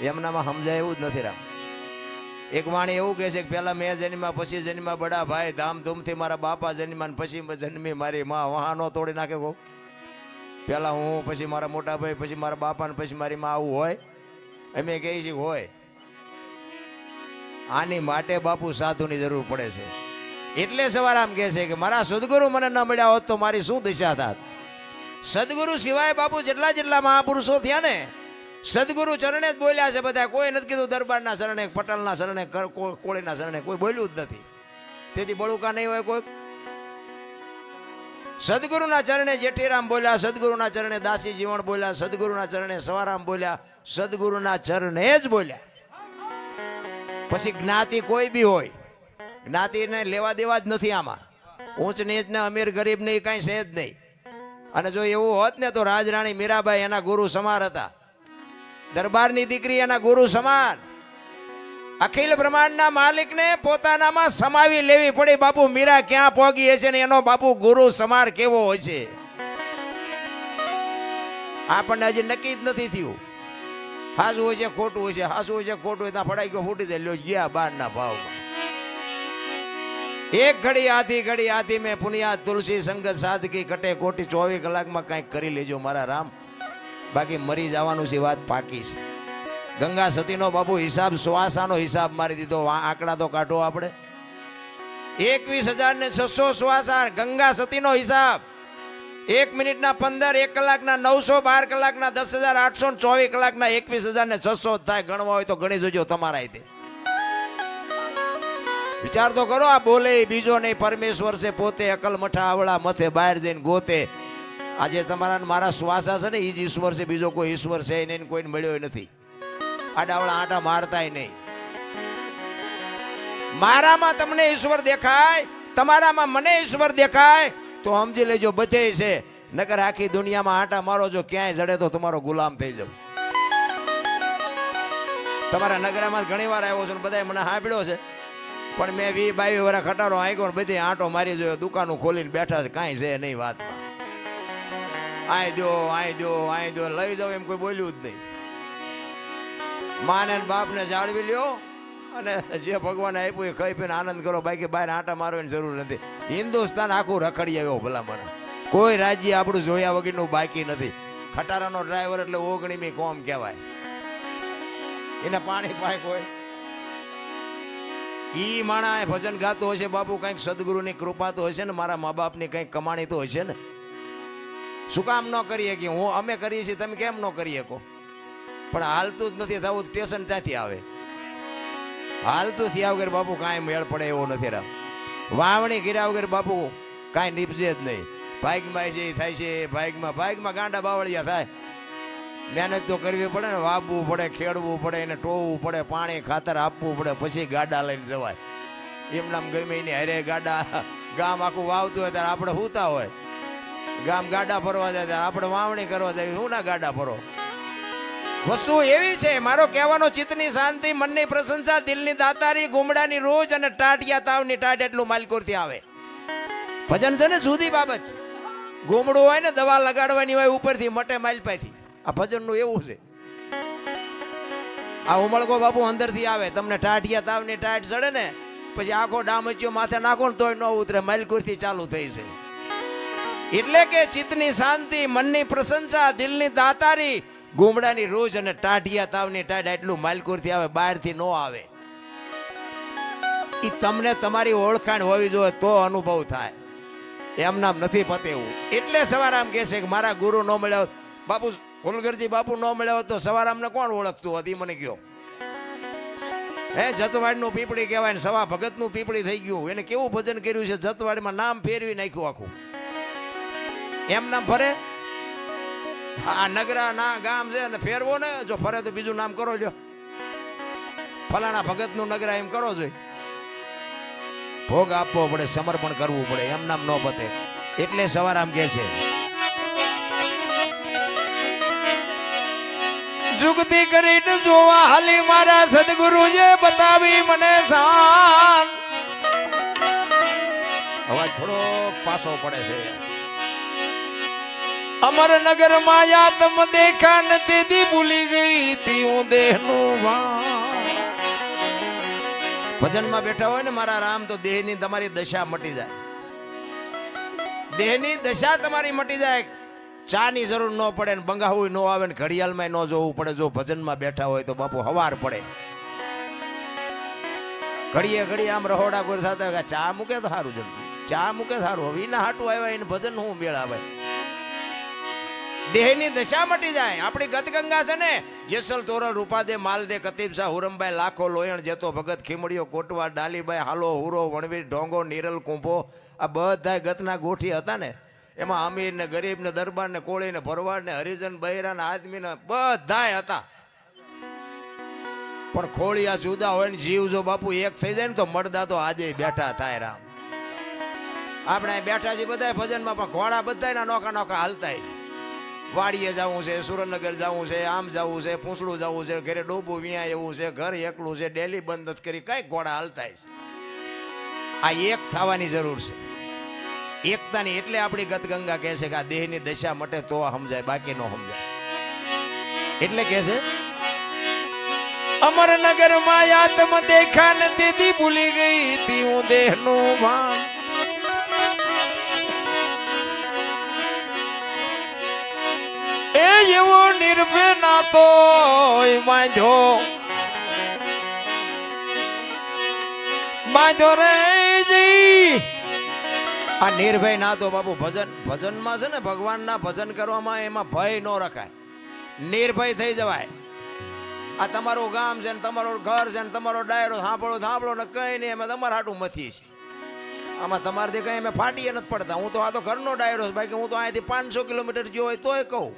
એમનામાં સમજાય એવું જ નથી રામ. એક વાણી એવું કહે છે કે પેલા મેં જન્મ્યા પછી જન્મ્યા બડા ભાઈ ધામધૂમથી મારા બાપા જન્મ્યા પછી જન્મી મારી માં વહાનો તોડી નાખે કોક. પેલા હું પછી મારા મોટા ભાઈ પછી મારા બાપા ને પછી મારી માં આવું હોય? અમે કહીએ છીએ હોય. આની માટે બાપુ સાધુની જરૂર પડે છે. એટલે સવારામ કહે છે કે મારા સદગુરુ મને ન મળ્યા હોત તો મારી શું દિશા થાત. સદગુરુ સિવાય બાપુ જેટલા જેટલા મહાપુરુષો થયા ને સદગુરુ ચરણે જ બોલ્યા છે બધા. કોઈ નથી કીધું દરબારના શરણે પટલના શરણે કોળીના શરણે કોઈ બોલ્યું જ નથી. તેથી બળુકા નહીં હોય કોઈ. સદગુરુના ચરણે જેઠીરામ બોલ્યા, સદગુરુના ચરણે દાસી જીવણ બોલ્યા, સદગુરુના ચરણે સવારામ બોલ્યા, સદગુરુના ચરણે જ બોલ્યા. પછી જ્ઞાતિ કોઈ બી હોય, જ્ઞાતિને લેવા દેવા જ નથી આમાં. ઊંચ નીચ ને અમીર ગરીબ ને કઈ છે જ નહીં. અને જો એવું હોત ને તો રાજરાણી મીરાબાઈ એના ગુરુ સમાન હતા. દરબારની દીકરી એના ગુરુ સમાન. અખિલ બ્રહ્માંડના માલિકને પોતાનામાં સમાવી લેવી પડી. બાપુ મીરા ક્યાં પહોંચી છે ને એનો બાપુ ગુરુ સમાર કેવો હોય છે આપણને હજી નક્કી જ નથી થયું. હાસું હોય છે ખોટું હોય છે, હાસું હોય છે ખોટું હોય ત્યાં ફડાઈ ગયો ફૂટી જાય લ્યો ગયા બારના ભાવમાં. એક ઘડી આધી મેં પુનિયા તુલસી સંગત સાધકી કટે કોટી 24 કલાકમાં કંઈક કરી લેજો મારા રામ. બાકી મરી જવાનું છે વાત પાકી છે. ગંગા સતીનો બાપુ હિસાબ શ્વાસાનો હિસાબ મારી દીધો. આંકડા તો કાઢો આપણે. 21,600 શ્વાસા ગંગા સતીનો હિસાબ. 1 મિનિટના 15, 1 કલાકના 900, 12 કલાકના 10,800, 24 કલાકના 21,600 થાય. ગણવા હોય તો ગણી જોજો તમારા રીતે. વિચાર તો કરો. આ બોલે બીજો નહીં પરમેશ્વર છે પોતે. અકલ મઠા આવડા મથે બહાર જઈને ગોતે. આજે તમારા મારા શ્વાસા છે ને એ જ ઈશ્વર છે. બીજો કોઈ ઈશ્વર છે નહીં, કોઈને મળ્યો નથી. આડાવડા આટા મારતાય નહીં. મારામાં તમને ઈશ્વર દેખાય, તમારામાં મને ઈશ્વર દેખાય તો સમજી લેજો બધે છે. નકર આખી દુનિયામાં આટા મારો જો ક્યાંય જડે તો તમારો ગુલામ થઈ જાવ. તમારા નગરામાં ઘણી વાર આવ્યો છું, બધા મને સાંભળ્યો છે. પણ મેં 20-22 વર્ષ ખટારો આંક્યો ને બધી આંટો મારી જોયો. દુકાનો ખોલીને બેઠા છે, કાંઈ છે નહીં વાતમાં. આય દો લઈ જાવ એમ કોઈ બોલ્યું જ નહીં. માને બાપને જાળવી લ્યો અને જે ભગવાને આપ્યું એ ખાઈ પીને આનંદ કરો. બાકી બહાર આંટા મારવાની જરૂર નથી. હિન્દુસ્તાન આખું રખડી આવ્યો ભલામણ. કોઈ રાજ્ય આપણું જોયા વગરનું બાકી નથી. ખટારાનો ડ્રાઈવર એટલે ઓગણીમી કોમ કહેવાય. એને પાણી પાય કોઈ ઈ માણા ભજન ગાતો હશે બાપુ. કંઈક સદગુરુની કૃપા તો હશે ને, મારા મા બાપની કંઈક કમાણી તો હશે ને. શું કામ ન કરીએ કે અમે કરીએ છીએ તમે કેમ ન કરી શકો? પણ હાલતું જ નથી થવું. સ્ટેશન ક્યાંથી આવે? હાલતું થયા વગર બાપુ કાંઈ મેળ પડે એવો નથી રામ. વાવણી કર્યા વગર બાપુ કાંઈ નીપજે જ નહીં. ભાગમાં જે થાય છે ભાગમાં ગાંડા બાવળિયા થાય. મહેનત તો કરવી પડે ને. વાવવું પડે, ખેડવું પડે, એને ટોવવું પડે, પાણી ખાતર આપવું પડે, પછી ગાડા લઈને જવાય. એમનામ ગમે એની હારે ગાડા. ગામ આખું વાવતું હોય ત્યારે આપણે સૂતા હોય. ગામ ગાડા ફરવા જાય ત્યારે આપણે વાવણી કરવા જાય. શું ના ગાડા ફરો? વસ્તુ એવી છે. મારો કહેવાનો ચિત્તની શાંતિ, મનની પ્રશંસા, દિલની દાતારી, ગુમડાની રોજ અને ટાટિયા તાવની ટાટ એટલું માલકોરથી આવે. ભજન છે ને જુદી બાબત છે. ગુમડું હોય ને દવા લગાડવાની હોય ઉપરથી મટે માલપાથી. આ ભજનનું એવું છે. આ ઉમળકો બાપુ અંદરથી આવે. તમને ટાટિયા તાવની ટાટ ચડે ને પછી આખો ડામચ્યો માથે નાખો ને તોય ન ઉતરે. માલકોરથી ચાલુ થઈ છે. એટલે કે ચિત્તની શાંતિ, મનની પ્રશંસા, દિલની દાતારી, ગુમડાની રોજ અને ટાઢિયા તાવની ટાઢ એટલું માલકુરથી આવે, બહારથી ન આવે. એ તમને તમારી ઓળખાણ હોવી જોઈએ તો અનુભવ થાય. એમ નામ નથી પતેવું. એટલે સવારામ કહે છે કે મારા ગુરુ ન મળ્યા બાપુ ફુલગરજી બાપુ ન મળ્યા હોત તો સવારામને કોણ ઓળખતું હતી? મને કયો. જતવાડનું પીપળી કહેવાય ને સવા ભગતનું પીપળી થઈ ગયું. એને કેવું ભજન કર્યું છે. જતવાડમાં નામ ફેરવી નાખ્યું આખું. એમ નામ ફરે? આ નગરા ના ગામ છે ને ફેરવો ને. જો ફરે તો બીજું નામ કરો લ્યો. ફલાણા ભગત નું નગરા એમ કરો જોઈએ. ભોગ આપવો પડે, સમર્પણ કરવું પડે. એમ નામ ન પતે. એટલે સવારામ કે છે જુગતી કરીને જોવા હાલી મારા સદગુરુએ બતાવી મને શાન. અવાજ થોડો પાછો પડે છે. અમરનગર માં યા તમ દેખા નથી ભૂલી ગઈ તી હું દેહનું ભજનમાં બેઠા હોય ને મારા રામ તો દેહની તમારી દશા મટી જાય. દેહની દશા તમારી મટી જાય. ચા ની જરૂર ન પડે ને બંગાવું ન આવે ને ઘડિયાળમાં ન જોવું પડે. જો ભજનમાં બેઠા હોય તો બાપુ હવાર પડે. ઘડીએ ઘડીએ આમ રહોડા ગોર થતા ચા મૂકે તો સારું જલ્દી, ચા મૂકે સારું. હવે એના હાટું આવ્યા એને ભજન હું મેળ આવે. દેહની દશા મટી જાય. આપણી ગતગંગા છે ને, જેસલ તોરલ રૂપાદે માલદે કતીબ શાહ હુરમભાઈ લાખો લોયણ જેતો ભગત ખીમડીઓ કોટવા ડાલીભાઈ હાલો હુરો વણવીર ઢોંગો નીરલ કુંભો, આ બધા ગતના ગોઠી હતા ને. એમાં અમીર ને ગરીબ ને દરબાર ને કોળી ને ભરવાડ ને હરિજન બૈરા ને આદમી ને બધા હતા. પણ ખોળિયા જુદા હોય ને જીવ જો બાપુ એક થઈ જાય ને તો મળદા તો આજે બેઠા થાય. રામ આપણે બેઠા છીએ બધા ભજનમાં, પણ ઘોડા બધા નોખા નોખા હાલતા. વાડીએ જવું છે, સુરેન્દ્રનગર જવું છે, આમ જવું છે, પૂંછડું જવું છે, ઘરે ડોબું વિયા એવું છે, ઘર એકલું છે, ડેલી બંધ જ કરી કઈ ઘોડા હાલતા છે. આ એક થવાની જરૂર છે, એકતાની. એટલે આપણી ગતગંગા કહે છે કે આ દેહની દશા મટે તો સમજાય, બાકી ન સમજાય. એટલે કહે છે અમરનગર માં આત્મ દેખા ને દીદી ભૂલી ગઈ તી હું દેહનું ભાન. એ એવો નિર્ભય નાતો બાંધ્યો બાંધ્યો રે જી. આ નિર્ભય નાતો બાપુ ભજનમાં છે ને, ભગવાનના ભજન કરવામાં એમાં ભય ન રખાય, નિર્ભય થઈ જવાય. આ તમારું ગામ છે ને, તમારું ઘર છે ને, તમારો ડાયરો સાંભળો ને કઈ નહીં અમે તમારા હાટું મથી છે. આમાં તમારાથી કઈ અમે ફાટીએ નથી પડતા. હું તો આ તો ઘરનો ડાયરો છે, બાકી હું તો અહીંથી 500 કિલોમીટર ગયો હોય તોય કહું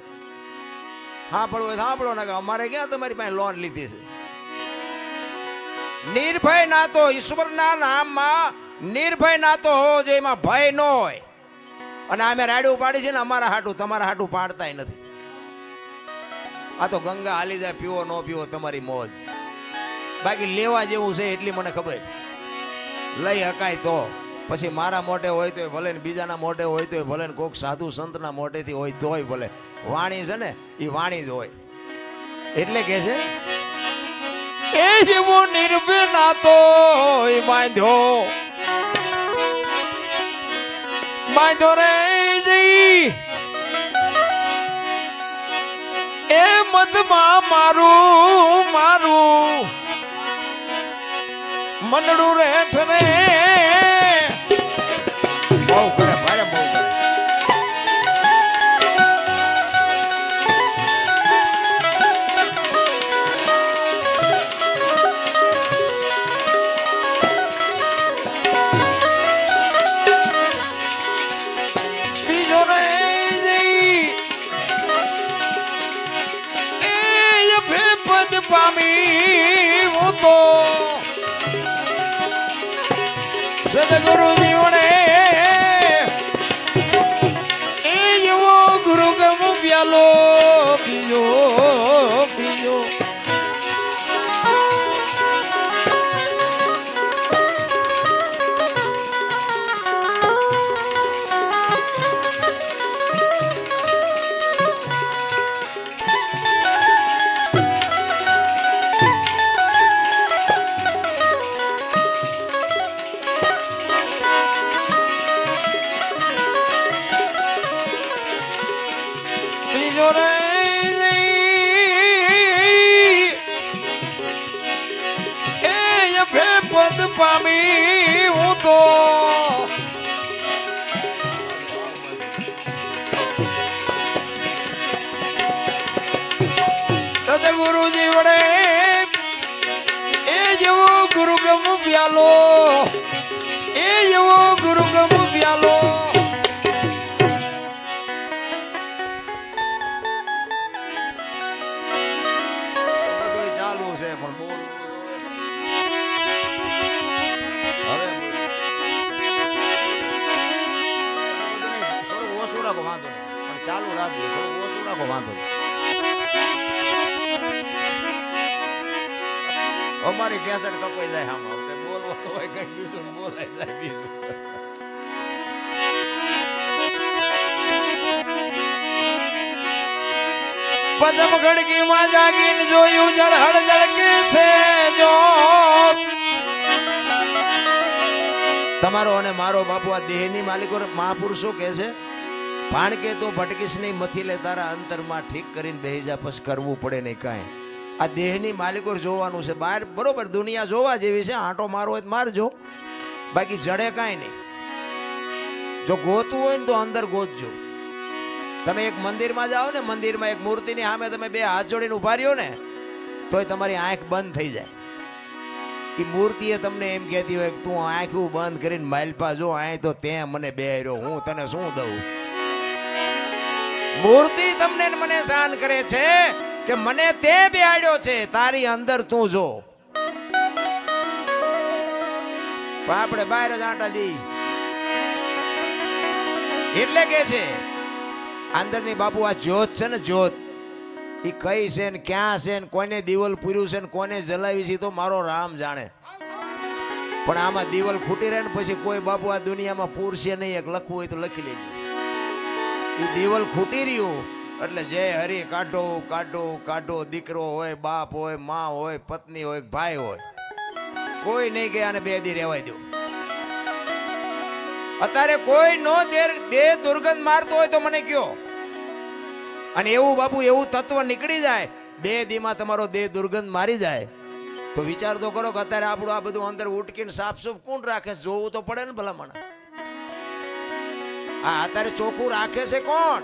સાંભળવું હોય સાંભળો ને. અમારે ક્યાં તમારી પાસે લોન લીધી છે? નિર્ભય નાતો ઈશ્વરના નામમાં નિર્ભય નાતો હોવો જોઈએ, એમાં ભય ન હોય. અને અમે રાડ્યું પાડી છે ને અમારા હાટું, તમારા હાટું પાડતાય નથી. આ તો ગંગા હાલી જાય, પીવો ન પીવો તમારી મોજ. બાકી લેવા જેવું છે એટલી મને ખબર. લઈ હકાય તો પછી મારા મોઢે હોય તો ભલે ને, બીજાના મોઢે હોય તો ભલે ને, કોઈક સાધુ સંતના મોઢેથી હોય તોય ભલે. વાણી છે ને એ વાણી જ હોય. એટલે કે છે એ જેવો નિર્ભય નાતો બાંધ્યો બાંધ્યો રે જી. એ મધમાં મારું મારું મનડું રેઠ રે. બહુ કરે ભારે, બહુ કરે. બીજો રે પદ પામી હું તો સદગુરુ જીવને એ એવો ગુરુ ગમ પ્યાલો પીજો પીજો. પદ પામી હું તો સદગુરુ જીવડે એ જેવો ગુરુ ગમ પ્યાલો એ જેવો ગુરુ ગમ પ્યાલો. બધું ચાલુ છે પણ બોલ ઓછું રાખો, વાંધો નહીં, પણ ચાલુ રાખજો. થોડું ઓછું રાખો, વાંધો નહીં. અમારી કેસેટ કપાઈ જાય આમાં, બોલવાનું હોય કઈ બીજું બોલાઈ જાય બીજું. પદમ ખડકી માં જાગીને જોયું જળહળ જળકે તમારો અને મારો બાપુ આ દેહની માલિકો મહાપુરુષો કહે છે, ભાણ કે તું ભટકીશ નહીં, મથી લે તારા અંતરમાં ઠીક કરીને બેહી જા, પછી કરવું પડે નહીં કાંઈ. આ દેહની માલિકો જોવાનું છે. બહાર બરોબર દુનિયા જોવા જેવી છે, આંટો મારવો હોય તો મારજો, બાકી જડે કાંઈ નહીં. જો ગોતવું હોય ને તો અંદર ગોતજો. તમે એક મંદિરમાં જાઓ ને, મંદિરમાં એક મૂર્તિની સામે તમે બે હાથ જોડીને ઉભા રહ્યો ને તોય તમારી આંખ બંધ થઈ જાય. એ મૂર્તિએ તમને એમ કહેતી હોય કે તું આંખું બંધ કરીને માલપા જો, આય તો તે મને બે રહ્યો, હું તને શું દઉં. મૂર્તિ તમને મને શાન કરે છે કે મને તે બેહાડ્યો છે, તારી અંદર તું જો. પણ આપણે બહાર જ આંટા દઈ. એટલે કે છે અંદરની બાપુ આ જ્યોત છે ને, જ્યોત એ કઈ છે ને ક્યાં છે ને કોને દીવલ પૂર્યું છે ને કોને જલાવી છે તો મારો રામ જાણે. પણ આમાં દીવલ ખૂટી રહે ને પછી કોઈ બાપુ આ દુનિયામાં પૂરશે નહીં. એક લખવું હોય તો લખી લેજો. એ દીવલ ખૂટી રહ્યું એટલે જય હરી કાઢો કાઢો કાઢો. દીકરો હોય, બાપ હોય, માં હોય, પત્ની હોય, ભાઈ હોય, કોઈ નહીં કે આને બે દી રહેવાય દો. અત્યારે કોઈ નો બે દુર્ગંધ મારતો હોય તો મને કયો. અને એવું બાપુ એવું તત્વ નીકળી જાય, બે દીમાં તમારો દેહ દુર્ગંધ મારી જાય તો વિચાર તો કરો કે અત્યારે આપણું આ બધું અંદર ઉટકીને સાફસૂફ કોણ રાખે? જોવું તો પડે ને ભલામણ. આ અત્યારે ચોખ્ખું રાખે છે કોણ?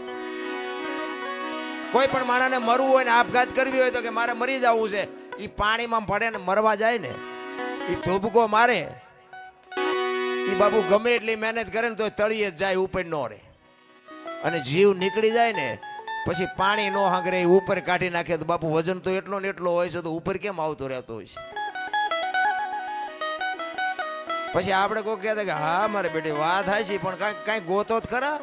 કોઈ પણ માણસને મરવું હોય ને આપઘાત કરવી હોય તો કે મારે મરી જવું છે, એ પાણીમાં પડે ને મરવા જાય ને, એ ધોબકો મારે, એ બાપુ ગમે એટલી મહેનત કરે ને તો તળિયે જ જાય, ઉપર નો રહે. અને જીવ નીકળી જાય ને પછી પાણી નો હાંગરે ઉપર કાઢી નાખે તો બાપુ વજન તો એટલો ને એટલો હોય છે, તો ઉપર કેમ આવતો રહેતો હોય છે? પછી આપણે કોઈ કહેતા કે હા મારે બેટી વાત થાય છે, પણ કઈ ગોતો જ ખરા.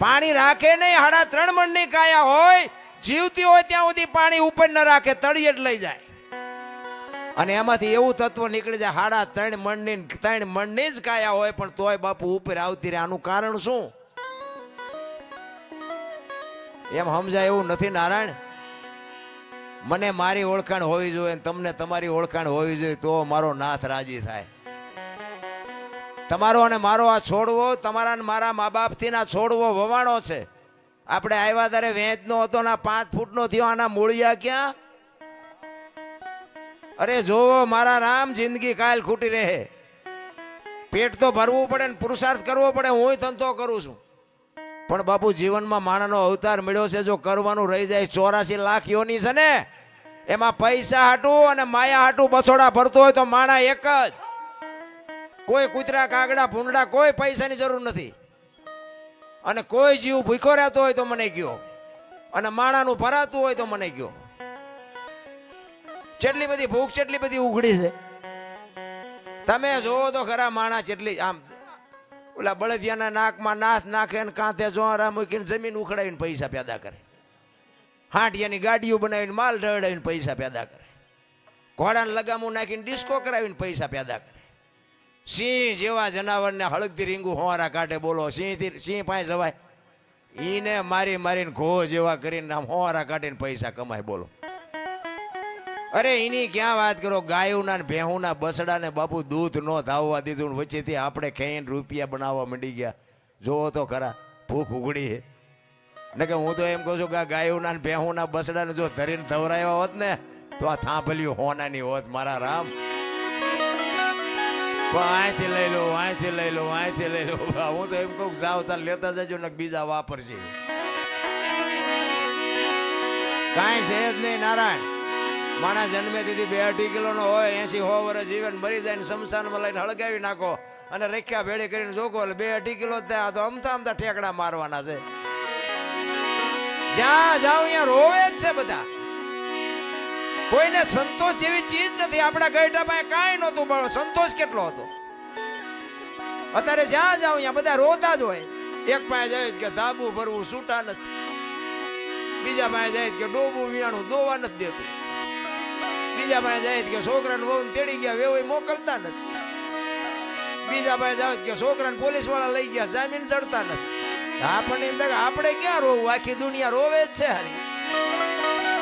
પાણી રાખે નહીં. 3.5 મણની કાયા હોય, જીવતી હોય ત્યાં સુધી પાણી ઉપર ન રાખે, તળિયે જ લઈ જાય. અને એમાંથી એવું તત્વ નીકળી જાય 3.5 મણની જ કાયા હોય પણ તોય બાપુ ઉપર આવતી રહે. આનું કારણ શું? એમ સમજાય એવું નથી નારાયણ. મને મારી ઓળખાણ હોવી જોઈએ, તમને તમારી ઓળખાણ હોવી જોઈએ, તો મારો નાથ રાજી થાય. તમારો અને મારો આ છોડવો, તમારા ને મારા મા બાપથી ના છોડવો વવાણો છે. આપણે આવ્યા ત્યારે વેચનો હતો ને 5 ફૂટનો થયો, આના મૂળિયા ક્યાં? અરે જોવો મારા રામ, જિંદગી કાલ ખૂટી રહે. પેટ તો ભરવું પડે ને પુરુષાર્થ કરવો પડે. હું ધંધો કરું છું પણ બાપુ જીવનમાં માણસનો અવતાર મળ્યો છે. જો કરવાનું રહી જાય 84 લાખ યોની છે ને, એમાં પૈસા હાટું અને માયા હાટું બછોડા ભરતો હોય તો માણા એક જ. કોઈ કૂતરા કાગડા ભૂંડા કોઈ પૈસાની જરૂર નથી. અને કોઈ જીવ ભૂખો રહેતો હોય તો મને કયો, અને માણાનું ભરાતું હોય તો મને કયો. કેટલી બધી ભૂખ, કેટલી બધી ઉઘડી છે. તમે જોવો તો ખરા માણા કેટલી આમ ઓલા બળદિયાના નાકમાં નાથ નાખે ને કાંથે જોરા મૂકીને જમીન ઉખડાવીને પૈસા પેદા કરે. હાંટિયાની ગાડીઓ બનાવીને માલ ઢળાવીને પૈસા પેદા કરે. ઘોડાને લગામું નાખીને ડિસ્કો કરાવીને પૈસા પેદા કરે. સિંહ જેવા જનાવરને હળગતી રીંગું હોવારા કાઢે. બોલો સિંહ પાસે જવાય? ઈને મારી મારીને ઘો જેવા કરીને આમ હોવારા કાઢીને પૈસા કમાય. બોલો. અરે એની ક્યાં વાત કરો. ગાયોના ને ભેહુના બસડાને બાપુ દૂધ નો ધાવવા દીધું, વચ્ચેથી આપણે ખાઈને રૂપિયા બનાવવા માંડી ગયા. જોવો તો ખરા, ભૂખ ઉઘડી છે ને. કે હું તો એમ કહું છું કે આ ગાયોના ને ભેહુના બસડાને જો ધરીને ધવરાવ્યા હોત ને તો આ થાંભલ્યું હોનાની હોત મારા રામ. અહીંથી લઈ લો, અહીંથી લઈ લો, અહીંથી લઈ લો. હું તો એમ કહું જાવ તાર લેતા જજો ને બીજા વાપરશે. કાંઈ છે જ નહીં નારાયણ. માણસ જન્મે દીધી 2-2.5 કિલોનો હોય, 80-100 વર્ષ જીવન મરી જાય ને શમશાનમાં લઈને હળગાવી નાખો અને રેખ્યા ભેળી કરીને જોકો એટલે 2-2.5 કિલો થયા તો અમથા અમથા ઠેકડા મારવાના છે. જ્યાં જાવ ત્યાં રોવે જ છે બધા. કોઈને સંતોષ જેવી ચીજ નથી. આપણા ગઈઢા પાસે કાંઈ નહોતું, પણ સંતોષ કેટલો હતો. અત્યારે જ્યાં જાવ ત્યાં બધા રોતા જ હોય. એક પાસે જાય કે ધાબુ ભરવું છૂટા નથી, બીજા પાસે જાય કે ડોબું વિયાણું દોવા નથી દેતું, બીજા પાસે જાય કે છોકરાને વહુ તેડી ગયા વેવાઈ મોકલતા નથી, બીજા પાસે જાય કે છોકરાને પોલીસ વાળા લઈ ગયા જામીન ચડતા નથી. આપણને આપણે ક્યાં રોવું? આખી દુનિયા રોવે જ છે. હારી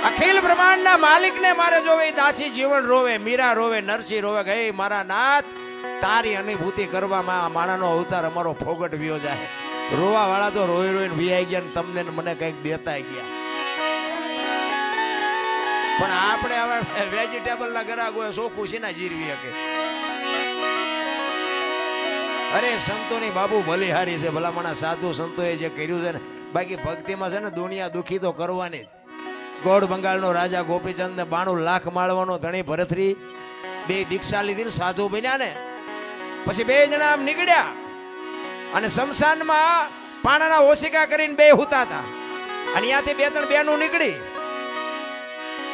અખિલ બ્રહ્માંડના માલિકને મારે જોવે, દાસી જીવન રોવે, મીરા રોવે, નરસિંહ રોવે. હે મારા નાથ, તારી અનુભૂતિ કરવામાં આ માણાનો અવતાર અમારો ફોગટ વ્યો જાય. રોવા વાળા તો રોઈ રોઈને વિયાઈ ગયા ને તમને ને મને કંઈક દેતા ગયા. પણ આપણે હવે વેજીટેબલ ના ગ્રાહક હોય શું ખુશીના જીરવી શકે. અરે સંતોની બાબુ બલિહારી છે ભલામણા સાધુ સંતોએ જે કર્યું છે ને. બાકી ભક્તિમાં છે ને દુનિયા દુખી તો કરવાની. ગોળ બંગાળનો રાજા ગોપીચંદ ને 92 લાખ માળવાનો ધણી ભરતરી બે દીક્ષા લીધી ને સાધુ બન્યા ને પછી બે જણા આમ નીકળ્યા અને શમશાનમાં પાણાના ઓશિકા કરીને બે હુતા હતા અને ત્યાંથી 2-3 બેનો નીકળી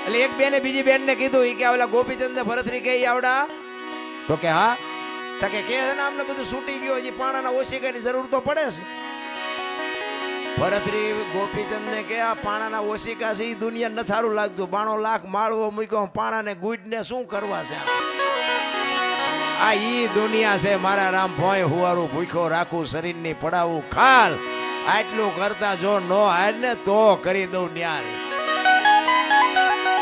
એટલે એક બેને બીજી બેનને કીધું કે ઓલા ગોપીચંદ ને ભરતરી કે આવડા તો કે હા તો કે છે ને અમને બધું છૂટી ગયું હજી પાણાના ઓશિકાની જરૂર તો પડે છે. ભરતરી ગોપીચંદ ને કે આ પાણાના ઓશિકા છે એ દુનિયા ન સારું લાગતું. 92 લાખ માળવો મૂક્યો પાણાને ગુડને શું કરવા છે આ ઈ દુનિયા છે મારા રામ ભોય હુવારું ભૂખ્યો રાખું શરીરની પડાવું ખાલ આટલું કરતા જો નો હાર ને તો કરી દઉં ન્યાલ.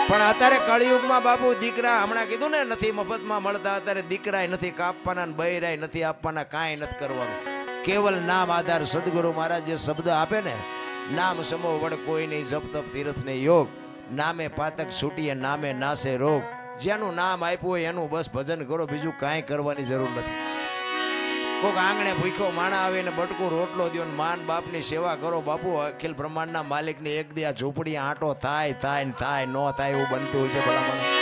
પણ અત્યારે કળિયુગમાં બાપુ દીકરા હમણાં કીધું ને નથી મફતમાં મળતા. અત્યારે દીકરાય નથી કાપવાના ને બૈરાય નથી આપવાના કાંઈ નથી કરવાનું. કેવલ નામ આધાર સદગુરુ મહારાજ જે શબ્દ આપે ને નામ સમો વડ કોઈ નહીં જપ તપ તીર્થ ને યોગ નામે પાતક છૂટીએ નામે નાશે રોગ. જેનું નામ આપ્યું હોય એનું બસ ભજન કરો બીજું કાંઈ કરવાની જરૂર નથી. કોઈક આંગણે ભૂખ્યો માણા આવે ને બટકું રોટલો દો ને માન બાપની સેવા કરો. બાપુ અખિલ બ્રહ્માંડના માલિકની એક દી આ ઝૂંપડી આંટો થાય થાય ને થાય ન થાય એવું બનતું હોય છે ભલામણ.